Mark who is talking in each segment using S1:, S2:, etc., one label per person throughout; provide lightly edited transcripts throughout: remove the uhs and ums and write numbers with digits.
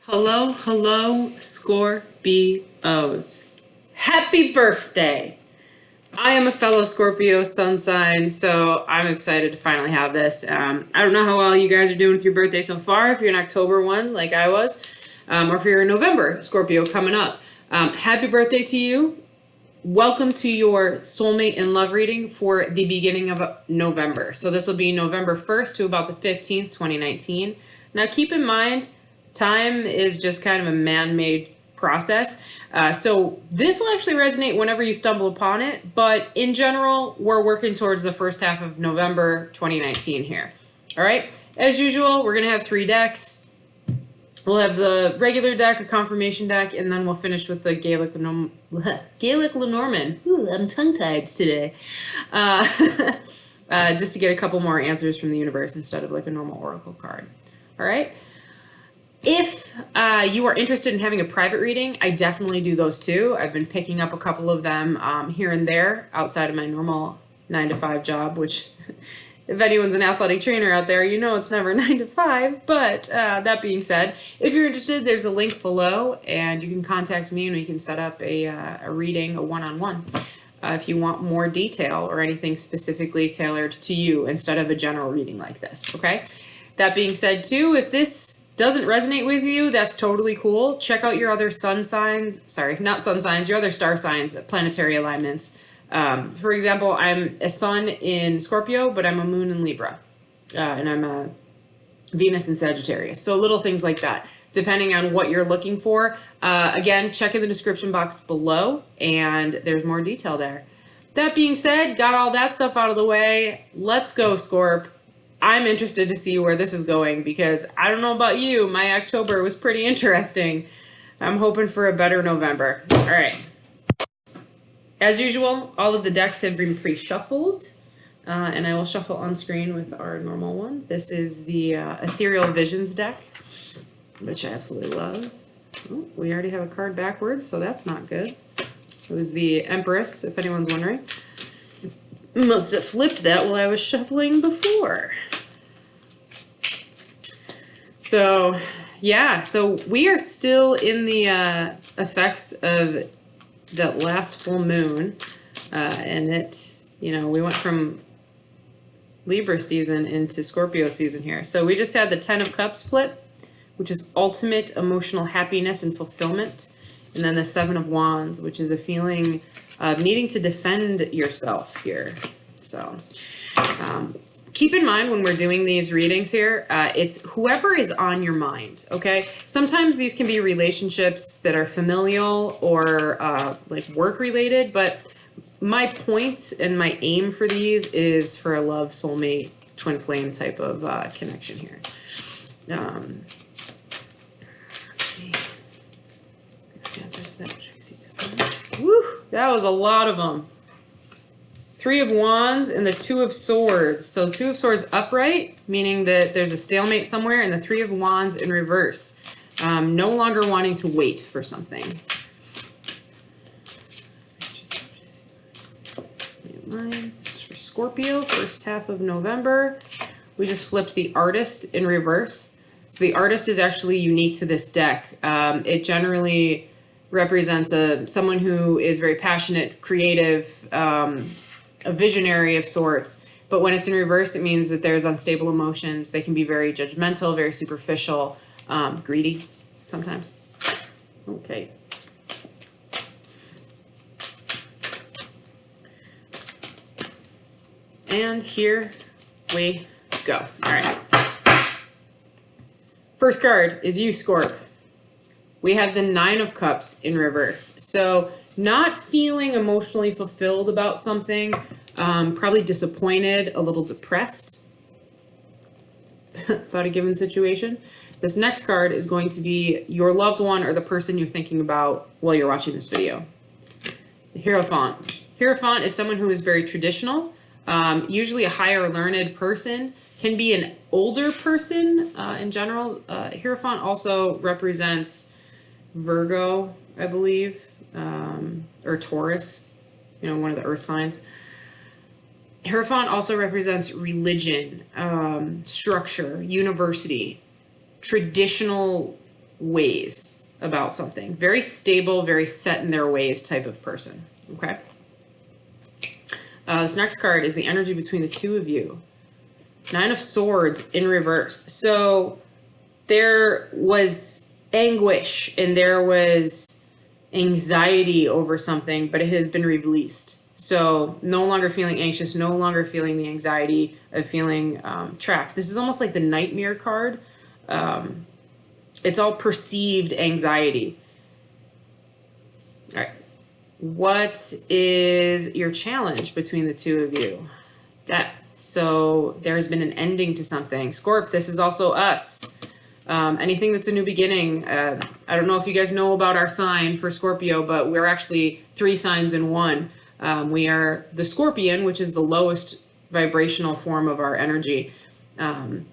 S1: Hello, hello, Scorpios. Happy birthday! I am a fellow Scorpio sun sign, so I'm excited to finally have this. I don't know how well you guys are doing with your birthday so far, if you're an October one like I was, or if you're a November Scorpio coming up. Happy birthday to you. Welcome to your soulmate and love reading for the beginning of November. So this will be November 1st to about the 15th, 2019. Now keep in mind, time is just kind of a man-made process. So this will actually resonate whenever you stumble upon it, but in general, we're working towards the first half of November 2019 here. All right, as usual, we're gonna have 3 decks. We'll have the regular deck, a confirmation deck, and then we'll finish with the Gaelic Lenormand. Ooh, I'm tongue-tied today. Just to get a couple more answers from the universe instead of like a normal oracle card. All right. If you are interested in having a private reading, I definitely do those too. I've been picking up a couple of them here and there outside of my normal 9-to-5 job, which if anyone's an athletic trainer out there, you know it's never 9 to 5. But that being said, if you're interested, there's a link below and you can contact me and we can set up a reading, a one-on-one, if you want more detail or anything specifically tailored to you instead of a general reading like this, okay? That being said too, if this doesn't resonate with you, that's totally cool. Check out your other sun signs, sorry, not sun signs, your other star signs, planetary alignments. For example, I'm a sun in Scorpio, but I'm a moon in Libra, and I'm a Venus in Sagittarius. So little things like that, depending on what you're looking for. Again, check in the description box below, and there's more detail there. That being said, got all that stuff out of the way. Let's go, Scorp. I'm interested to see where this is going because I don't know about you, my October was pretty interesting. I'm hoping for a better November. All right. As usual, all of the decks have been pre-shuffled, and I will shuffle on screen with our normal one. This is the Ethereal Visions deck, which I absolutely love. Oh, we already have a card backwards, so that's not good. It was the Empress, if anyone's wondering. Must have flipped that while I was shuffling before. So, yeah, so we are still in the effects of that last full moon, and we went from Libra season into Scorpio season here. So we just had the 10 of Cups flip, which is ultimate emotional happiness and fulfillment, and then the 7 of Wands, which is a feeling of needing to defend yourself here. So keep in mind when we're doing these readings here, it's whoever is on your mind, okay? Sometimes these can be relationships that are familial or like work-related, but my point and my aim for these is for a love, soulmate, twin flame type of connection here. Let's see. Woo, that was a lot of them. 3 of Wands and the 2 of Swords. So 2 of Swords upright, meaning that there's a stalemate somewhere, and the 3 of Wands in reverse. No longer wanting to wait for something. This is for Scorpio, first half of November. We just flipped the Artist in reverse. So the Artist is actually unique to this deck. It generally represents someone who is very passionate, creative, a visionary of sorts, but when it's in reverse, it means that there's unstable emotions. They can be very judgmental, very superficial, greedy sometimes. Okay. And here we go. All right. First card is you, Scorp. We have the 9 of Cups in reverse. So not feeling emotionally fulfilled about something, probably disappointed, a little depressed about a given situation. This next card is going to be your loved one or the person you're thinking about while you're watching this video. The Hierophant. Hierophant is someone who is very traditional, usually a higher learned person, can be an older person in general. Hierophant also represents Virgo, I believe, or Taurus, one of the earth signs. Hierophant also represents religion, structure, university, traditional ways about something. Very stable, very set in their ways type of person. Okay. This next card is the energy between the two of you. Nine of Swords in reverse. So there was anguish and there was anxiety over something, but it has been released. So no longer feeling anxious, no longer feeling the anxiety of feeling trapped. This is almost like the nightmare card. It's all perceived anxiety. All right. What is your challenge between the two of you? Death. So there has been an ending to something. Scorp, this is also us. Anything that's a new beginning. I don't know if you guys know about our sign for Scorpio, but we're actually 3 signs in one. We are the Scorpion, which is the lowest vibrational form of our energy. And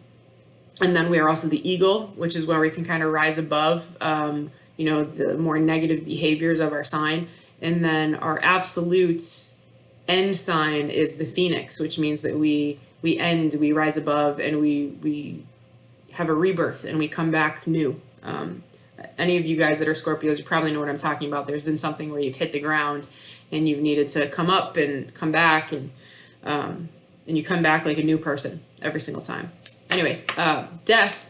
S1: then we are also the Eagle, which is where we can kind of rise above, the more negative behaviors of our sign. And then our absolute end sign is the Phoenix, which means that we rise above, and we have a rebirth and we come back new. Any of you guys that are Scorpios, you probably know what I'm talking about. There's been something where you've hit the ground and you've needed to come up and come back, and you come back like a new person every single time. Anyways, death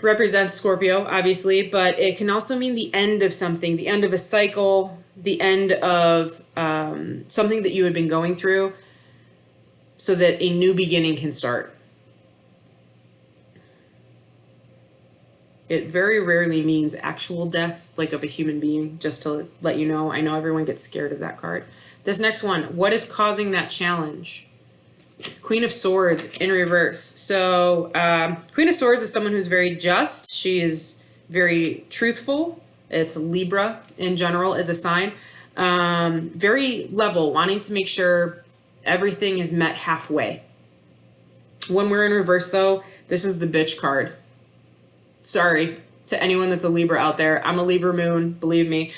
S1: represents Scorpio, obviously, but it can also mean the end of something, the end of a cycle, the end of something that you had been going through, so that a new beginning can start. It very rarely means actual death, like of a human being, just to let you know. I know everyone gets scared of that card. This next one, what is causing that challenge? Queen of Swords in reverse. So Queen of Swords is someone who's very just. She is very truthful. It's Libra in general as a sign. Very level, wanting to make sure everything is met halfway. When we're in reverse, though, this is the bitch card. Sorry to anyone that's a Libra out there. I'm a Libra moon, believe me.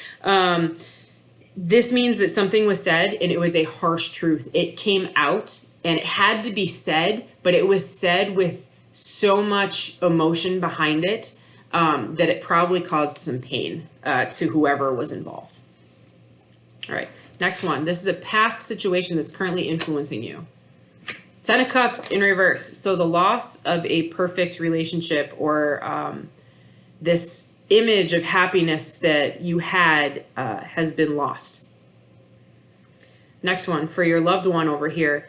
S1: This means that something was said and it was a harsh truth. It came out and it had to be said, but it was said with so much emotion behind it that it probably caused some pain to whoever was involved. All right, next one. This is a past situation that's currently influencing you. 10 of Cups in reverse. So the loss of a perfect relationship, or this image of happiness that you had has been lost. Next one, for your loved one over here.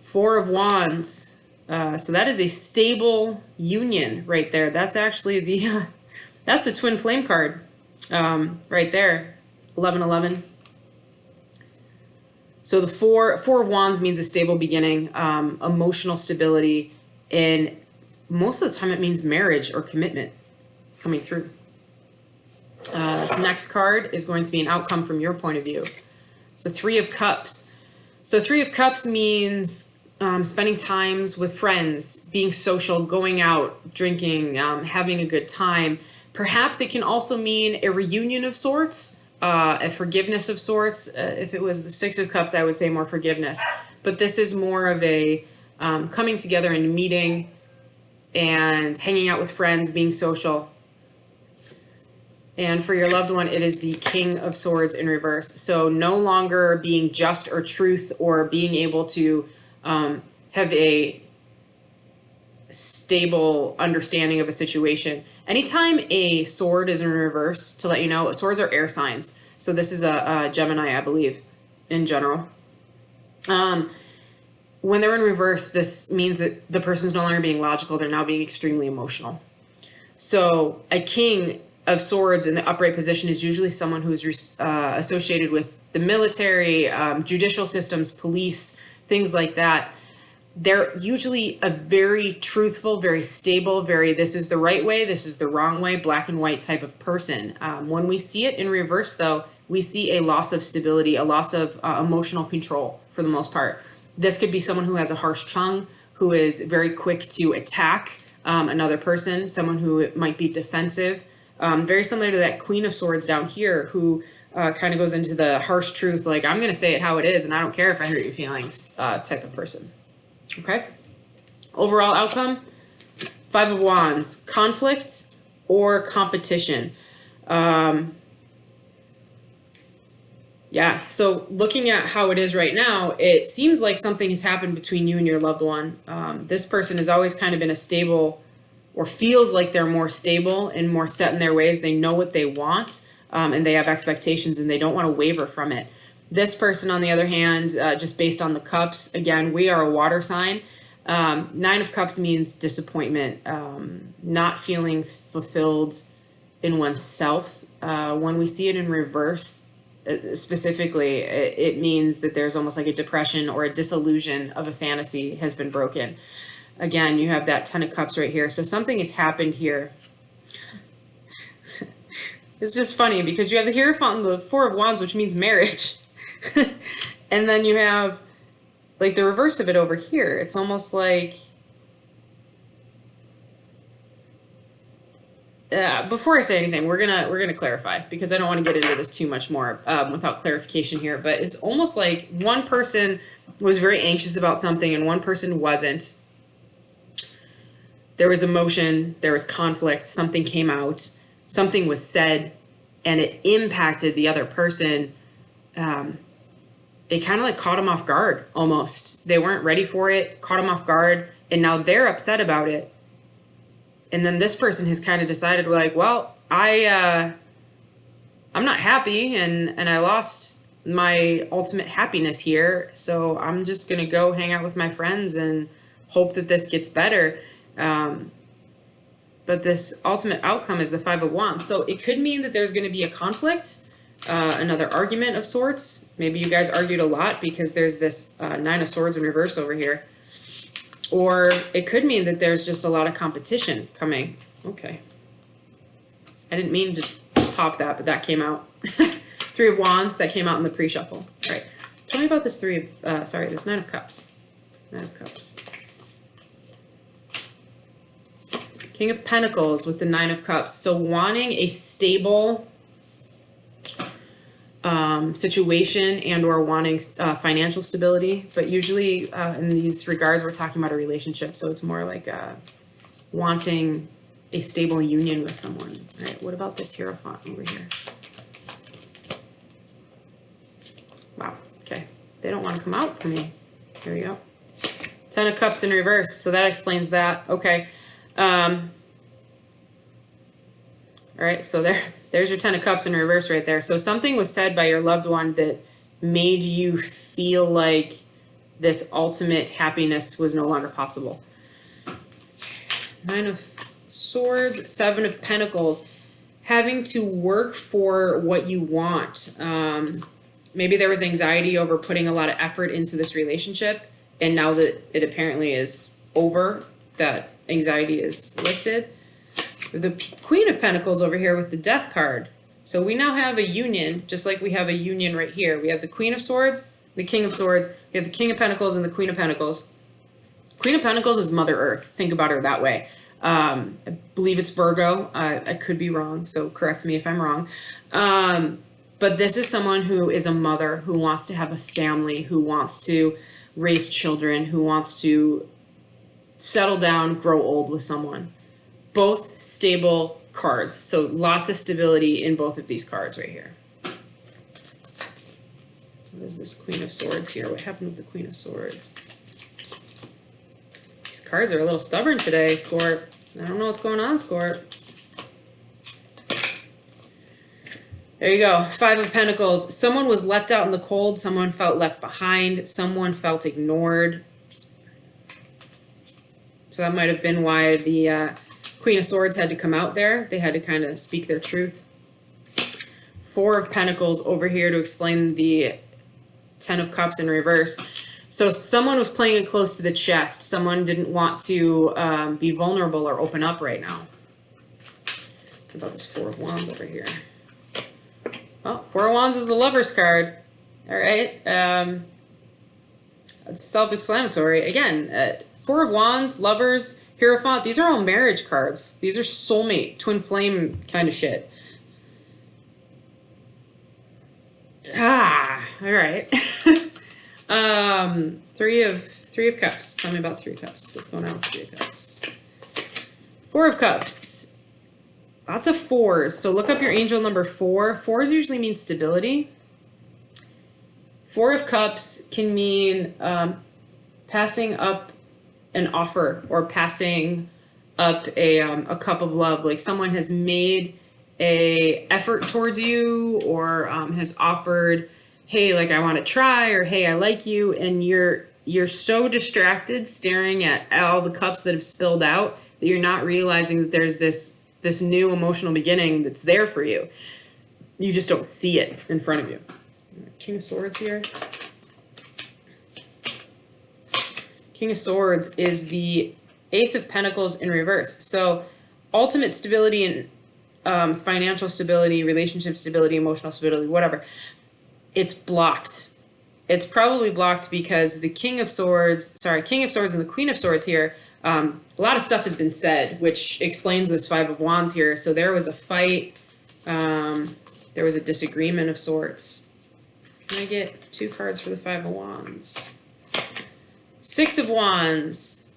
S1: 4 of Wands. So that is a stable union right there. That's actually that's the twin flame card right there. 1111. So the four of Wands means a stable beginning, emotional stability, and most of the time it means marriage or commitment coming through. This next card is going to be an outcome from your point of view. So 3 of Cups. So 3 of Cups means spending times with friends, being social, going out, drinking, having a good time. Perhaps it can also mean a reunion of sorts. A forgiveness of sorts. If it was the 6 of Cups, I would say more forgiveness. But this is more of a coming together and meeting and hanging out with friends, being social. And for your loved one, it is the King of Swords in reverse. So no longer being just or truth, or being able to have a stable understanding of a situation. Anytime a sword is in reverse, to let you know, swords are air signs. So this is a Gemini, I believe, in general. When they're in reverse, this means that the person's no longer being logical. They're now being extremely emotional. So a King of Swords in the upright position is usually someone who's associated with the military, judicial systems, police, things like that. They're usually a very truthful, very stable, this is the right way, this is the wrong way, black and white type of person. When we see it in reverse, though, we see a loss of stability, a loss of emotional control for the most part. This could be someone who has a harsh tongue, who is very quick to attack another person, someone who might be defensive. Very similar to that Queen of Swords down here, who kind of goes into the harsh truth, like, I'm going to say it how it is, and I don't care if I hurt your feelings type of person. Okay. Overall outcome, Five of Wands, conflict or competition. Yeah, so looking at how it is right now, it seems like something has happened between you and your loved one. This person has always kind of been a stable, or feels like they're more stable and more set in their ways. They know what they want, and they have expectations, and they don't want to waver from it. This person, on the other hand, just based on the cups, again, we are a water sign. Nine of Cups means disappointment, not feeling fulfilled in oneself. When we see it in reverse, specifically, it means that there's almost like a depression or a disillusion of a fantasy has been broken. Again, you have that Ten of Cups right here. So something has happened here. It's just funny because you have the Hierophant and the Four of Wands, which means marriage. And then you have like the reverse of it over here. It's almost like, before I say anything, we're gonna clarify, because I don't want to get into this too much more without clarification here. But it's almost like one person was very anxious about something and one person wasn't. There was emotion, there was conflict, something came out, something was said, and it impacted the other person. It kind of like caught them off guard almost. They weren't ready for it, caught them off guard, and now they're upset about it. And then this person has kind of decided, like, well, I'm not happy, and I lost my ultimate happiness here, so I'm just going to go hang out with my friends and hope that this gets better. But this ultimate outcome is the Five of Wands. So it could mean that there's going to be a conflict, another argument of sorts. Maybe you guys argued a lot because there's this Nine of Swords in reverse over here. Or it could mean that there's just a lot of competition coming. Okay. I didn't mean to pop that, but that came out. Three of Wands, that came out in the pre-shuffle. All right. Tell me about this this Nine of Cups. Nine of Cups. King of Pentacles with the Nine of Cups. So wanting a stable situation and or wanting financial stability, but usually in these regards we're talking about a relationship, so it's more like wanting a stable union with someone. All right, what about this Hierophant over here? Wow, okay, they don't want to come out for me. Here we go. Ten of Cups in reverse, so that explains that. Okay. All right, so there's your Ten of Cups in reverse right there. So something was said by your loved one that made you feel like this ultimate happiness was no longer possible. Nine of Swords, Seven of Pentacles. Having to work for what you want. Maybe there was anxiety over putting a lot of effort into this relationship, and now that it apparently is over, that anxiety is lifted. The Queen of Pentacles over here with the Death card. So we now have a union, just like we have a union right here. We have the Queen of Swords, the King of Swords, we have the King of Pentacles and the Queen of Pentacles. Queen of Pentacles is Mother Earth. Think about her that way. I believe it's Virgo. I could be wrong, so correct me if I'm wrong. But this is someone who is a mother, who wants to have a family, who wants to raise children, who wants to settle down, grow old with someone. Both stable cards, so lots of stability in both of these cards right here. What is this Queen of Swords here? What happened with the Queen of Swords? These cards are a little stubborn today, Scorp. I don't know what's going on, Scorp. There you go. Five of Pentacles. Someone was left out in the cold. Someone felt left behind. Someone felt ignored. So that might have been why the Queen of Swords had to come out there. They had to kind of speak their truth. Four of Pentacles over here to explain the Ten of Cups in reverse. So someone was playing it close to the chest. Someone didn't want to be vulnerable or open up right now. What about this Four of Wands over here? Well, Four of Wands is the Lover's card. All right. It's self-explanatory. Again, Four of Wands, Lovers, Hierophant, these are all marriage cards. These are soulmate, twin flame kind of shit. All right. Three of Cups. Tell me about Three of Cups. What's going on with Three of Cups? Four of Cups. Lots of fours. So look up your angel number 4. Fours usually mean stability. Four of Cups can mean passing up an offer or passing up a cup of love. Like someone has made a effort towards you or has offered, hey, like I want to try, or hey, I like you, and you're so distracted staring at all the cups that have spilled out that you're not realizing that there's this new emotional beginning that's there for you. You just don't see it in front of you. King of Swords here. King of Swords is the Ace of Pentacles in reverse. So ultimate stability and financial stability, relationship stability, emotional stability, whatever. It's blocked. It's probably blocked because the King of Swords and the Queen of Swords here, a lot of stuff has been said, which explains this Five of Wands here. So there was a fight, there was a disagreement of sorts. Can I get 2 cards for the Five of Wands? Six of Wands,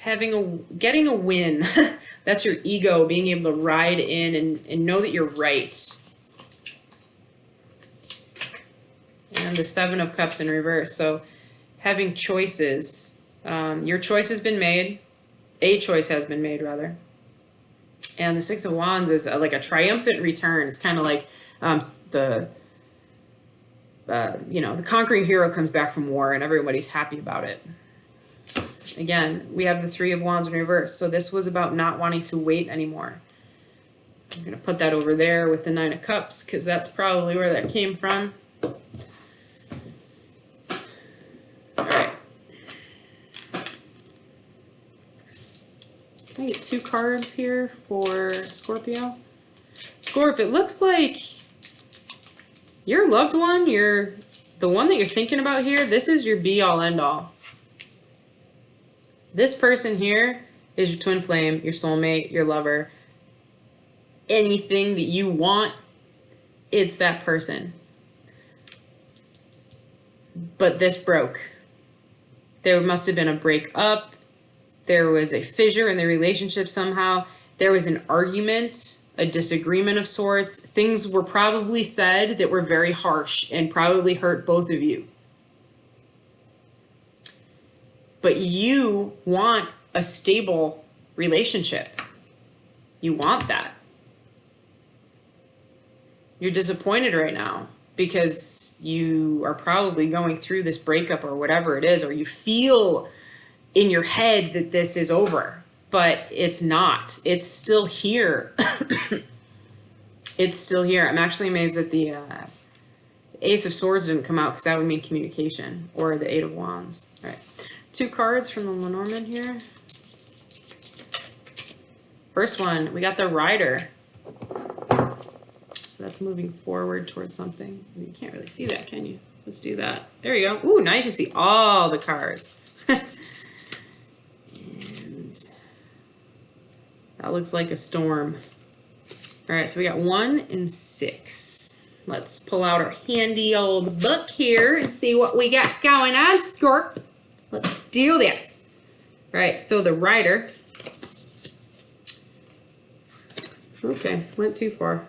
S1: getting a win. That's your ego, being able to ride in and know that you're right. And the Seven of Cups in reverse. So having choices. Your choice has been made. A choice has been made, rather. And the Six of Wands is like a triumphant return. It's kind of like the conquering hero comes back from war and everybody's happy about it. Again, we have the Three of Wands in reverse. So this was about not wanting to wait anymore. I'm going to put that over there with the Nine of Cups because that's probably where that came from. All right. Can I get 2 cards here for Scorpio? Scorp, it looks like your loved one, the one that you're thinking about here, this is your be-all, end-all. This person here is your twin flame, your soulmate, your lover. Anything that you want, it's that person. But this broke. There must have been a breakup. There was a fissure in the relationship somehow. There was an argument, a disagreement of sorts. Things were probably said that were very harsh and probably hurt both of you. But you want a stable relationship. You want that. You're disappointed right now because you are probably going through this breakup or whatever it is, or you feel in your head that this is over, but it's not. It's still here. It's still here. I'm actually amazed that the Ace of Swords didn't come out because that would mean communication, or the Eight of Wands. All right. 2 cards from the Lenormand here. First one, we got the Rider. So that's moving forward towards something. You can't really see that, can you? Let's do that. There you go. Ooh, now you can see all the cards. And that looks like a storm. All right, so we got 1 and 6. Let's pull out our handy old book here and see what we got going on, Scorp. Let's do this. All right, so the Rider. Okay, went too far.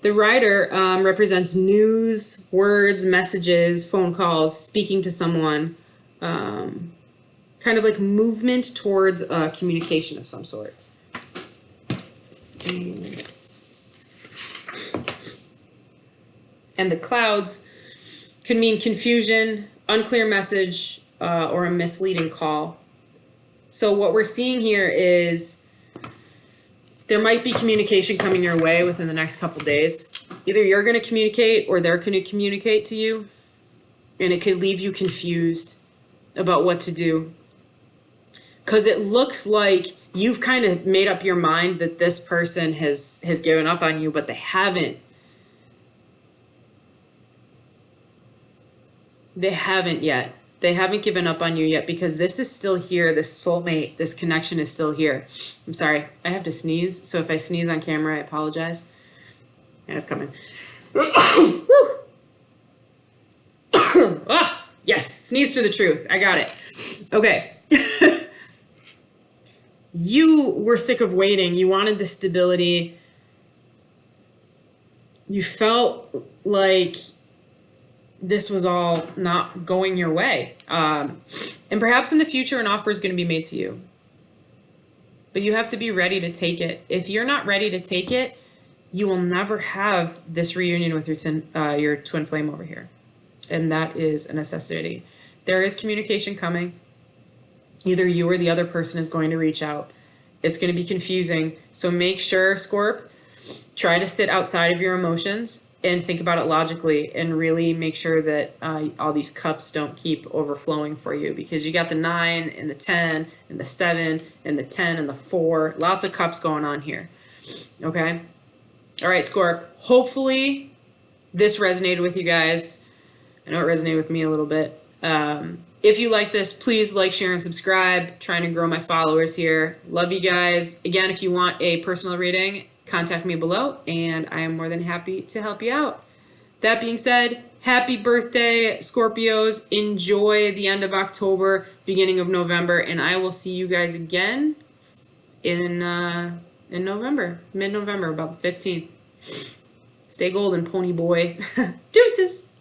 S1: The Rider represents news, words, messages, phone calls, speaking to someone, kind of like movement towards communication of some sort. And the clouds could mean confusion, unclear message, or a misleading call. So what we're seeing here is there might be communication coming your way within the next couple days. Either you're going to communicate or they're going to communicate to you. And it could leave you confused about what to do. Because it looks like you've kind of made up your mind that this person has given up on you, but they haven't. They haven't yet. They haven't given up on you yet because this is still here. This soulmate, this connection is still here. I'm sorry. I have to sneeze. So if I sneeze on camera, I apologize. Yeah, it's coming. Ah, yes. Sneeze to the truth. I got it. Okay. you were sick of waiting. You wanted the stability. You felt like this was all not going your way. And perhaps in the future, an offer is going to be made to you. But you have to be ready to take it. If you're not ready to take it, you will never have this reunion with your twin flame over here. And that is a necessity. There is communication coming. Either you or the other person is going to reach out. It's going to be confusing. So make sure, Scorp, try to sit outside of your emotions and think about it logically, and really make sure that all these cups don't keep overflowing for you, because you got the 9 and the 10 and the 7 and the 10 and the 4. Lots of cups going on here. Okay? All right, Scorp. Hopefully this resonated with you guys. I know it resonated with me a little bit. If you like this, please like, share, and subscribe. Trying to grow my followers here. Love you guys. Again, if you want a personal reading, contact me below, and I am more than happy to help you out. That being said, happy birthday, Scorpios. Enjoy the end of October, beginning of November, and I will see you guys again in November, mid-November, about the 15th. Stay golden, pony boy. Deuces!